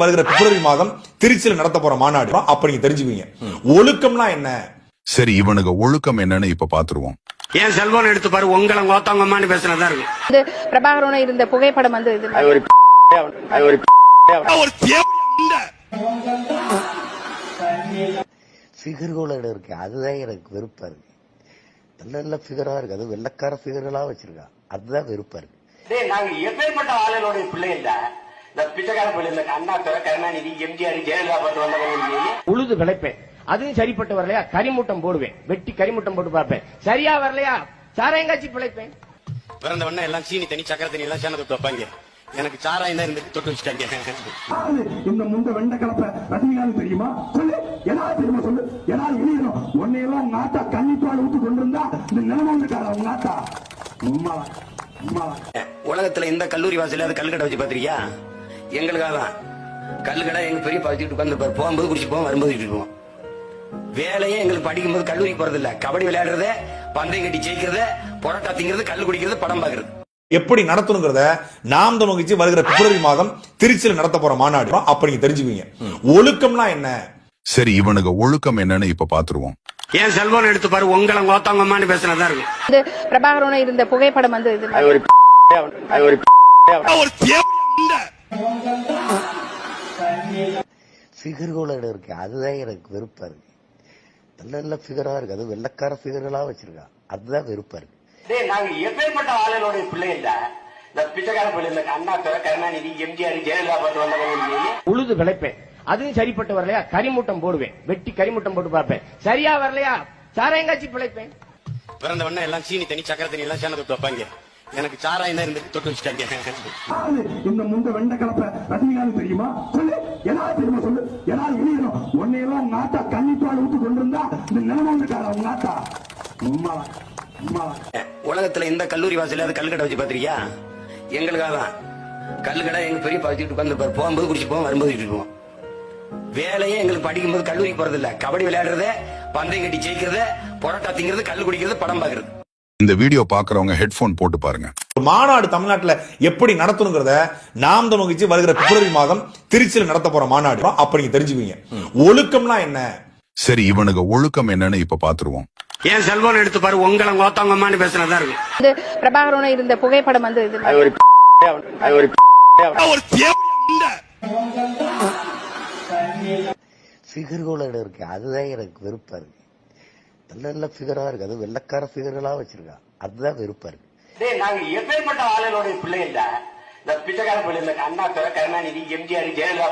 வருகிற பிப்ரவரி மாதம் திருச்சியில் நடத்த போற மாநாடு அப்ப நீங்க தெரிஞ்சுக்குவீங்க ஒழுக்கம்னா என்ன. சரி, இவனுக்கு ஒழுக்கம் என்னன்னு இப்ப பாத்துருவோம். ஏன் செல்போன் எடுத்து பாரு, உங்களை கோத்தாங்கம்மான்னு பேசுறதா இருக்கு. இது பிரபாகரனோட இருந்த புகைப்படம் வந்து இது ஃபிகர்களோட இருக்கு, அதுதான் எனக்கு வெறுப்பா இருக்கு. நல்ல நல்ல ஃபிகரா இருக்கு, அது வெள்ளக்கார ஃபிகர்களா வச்சிருக்கா, அதுதான் வெறுப்பா இருக்கு. நாங்க எப்பேற்பட்ட ஆளுநோட பிள்ளை இல்ல, இந்த பிச்சைக்கார பிள்ளை இல்ல, அண்ணா துறை, கருணாநிதி, எம்ஜிஆர், ஜெயலலிதா பட்டு வந்தவங்க உழுது விளைப்பேன். அதுவும் சரிப்பட்டு வரலையா கரிமூட்டம் போடுவேன், வெட்டி கரிமூட்டம் போட்டு பார்ப்பேன். சரியா வரலையா சாராயங்காட்சி பிழைப்பேன். பிறந்த உடனே எல்லாம் சீனி தண்ணி சக்கரை தண்ணி எல்லாம் சேர்ந்து தொட்டு வைப்பாங்க. எனக்கு சாராயம் தான் இருந்து தொட்டு வச்சுட்டாங்க. இந்த முந்த வெண்ட கலப்ப ரஜினிகாந்த் தெரியுமா? சொல்லு, எல்லாரும் தெரியுமா? சொல்லு, எல்லாரும் இணையணும். உன்னையெல்லாம் உங்க ஆத்தா கன்னிப்பால் ஊத்து கொண்டிருந்தா இந்த நிலைமை வந்துட்டாரா உங்க ஆத்தா? உலகத்துல இந்த கல்லூரி வாசல கல்லுக்கடை வச்சு பாத்திருக்கியா? எங்களுக்காக தான் கல்லுக்கடை எங்க பெரிய வச்சுட்டு உட்காந்துருப்பாரு. போகும்போது குடிச்சு போவோம், வரும்போது குடிச்சிட்டு போவோம். வேலையே எங்களுக்கு படிக்கும்போது கல்லூரிக்கு போறது இல்ல, கபடி விளையாடுறது, பந்தயம் கட்டி ஜெயிக்கிறது, பொரோட்டா திங்கிறது, கல்லு குடிக்கிறது, படம் பாக்குறது. எப்படி நடத்தணுங்கிறத நாம் தான் வகிச்சு வருகிற பிப்ரவரி மாதம் திருச்சியில் நடத்த போற மாநாடு அப்ப நீங்க தெரிஞ்சுக்குவீங்க ஒழுக்கம்னா என்ன. சரி, இவனுக்கு ஒழுக்கம் என்னன்னு இப்ப பாத்துருவோம். ஏன் செல்போன் எடுத்து பாரு, உங்களை கோத்தாங்கம்மான்னு பேசுறதா இருக்கு. இது பிரபாகரனோட இருந்த புகைப்படம் வந்து இது ஃபிகர்களோட இருக்கு, அதுதான் எனக்கு வெறுப்பா இருக்கு. நல்ல நல்ல ஃபிகரா இருக்கு, அது வெள்ளக்கார ஃபிகர்களா வச்சிருக்கா, அதுதான் வெறுப்பா இருக்கு. நாங்க எப்பேற்பட்ட ஆளுநோட பிள்ளை இல்ல, இந்த பிச்சைக்கார பிள்ளை இல்ல, அண்ணா துறை, கருணாநிதி, எம்ஜிஆர், ஜெயலலிதா பட்டு வந்தவங்க உழுது விளைப்பேன். அதுவும் சரிப்பட்டு வரலையா கரிமூட்டம் போடுவேன், வெட்டி கரிமூட்டம் போட்டு பார்ப்பேன். சரியா வரலையா சாராயங்காட்சி பிழைப்பேன். பிறந்த உடனே எல்லாம் சீனி தண்ணி சக்கரை தண்ணி எல்லாம் சேர்ந்து தொட்டு வைப்பாங்க. எனக்கு சாராயம் தான் இருந்து தொட்டு வச்சுட்டாங்க. இந்த முந்த வெண்ட கலப்ப ரஜினிகாந்த் தெரியுமா? சொல்லு, எல்லாரும் தெரியுமா? சொல்லு, எல்லாரும் இணையணும். உன்னையெல்லாம் உங்க ஆத்தா கன்னிப்பால் ஊத்து கொண்டிருந்தா இந்த நிலைமை வந்துட்டாரா உங்க ஆத்தா? உலகத்துல இந்த கல்லூரி வாசல கல்லுக்கடை வச்சு பாத்திருக்கியா? எங்களுக்காக தான் கல்லுக்கடை எங்க பெரிய வச்சுட்டு உட்காந்துருப்பாரு. போகும்போது குடிச்சு போவோம், வரும்போது குடிச்சிட்டு போவோம். வேலையே எங்களுக்கு படிக்கும்போது கல்லூரிக்கு போறது இல்ல, கபடி விளையாடுறது, பந்தயம் கட்டி ஜெயிக்கிறது, பொரோட்டா திங்கிறது, கல்லு குடிக்கிறது, படம் பாக்குறது. இந்த வீடியோ பாக்குறவங்க ஹெட்போன் போட்டு பாருங்க. மாநாடு தமிழ்நாட்டில் எப்படி நடத்தணுங்கிறத நாம் தான் வகிச்சு வருகிற பிப்ரவரி மாதம் திருச்சியில் நடத்த போற மாநாடு அப்ப நீங்க தெரிஞ்சுக்குவீங்க ஒழுக்கம்னா என்ன. சரி, இவனுக்கு ஒழுக்கம் என்னன்னு இப்ப பாத்துருவோம். ஏன் செல்போன் எடுத்து பாரு, உங்களை கோத்தாங்கம்மான்னு பேசுறதா இருக்கு. இது பிரபாகரனோட இருந்த புகைப்படம் வந்து இது ஃபிகர்களோட இருக்கு, அதுதான் எனக்கு வெறுப்பா இருக்கு. நல்ல நல்ல ஃபிகரா இருக்கு, அது வெள்ளக்கார ஃபிகர்களா வச்சிருக்கா, அதுதான் வெறுப்பா இருக்கு. நாங்க எப்பேற்பட்ட ஆளுநோட பிள்ளை இல்ல, இந்த பிச்சைக்கார பிள்ளை இல்ல, அண்ணா துறை, கருணாநிதி, எம்ஜிஆர், ஜெயலலிதா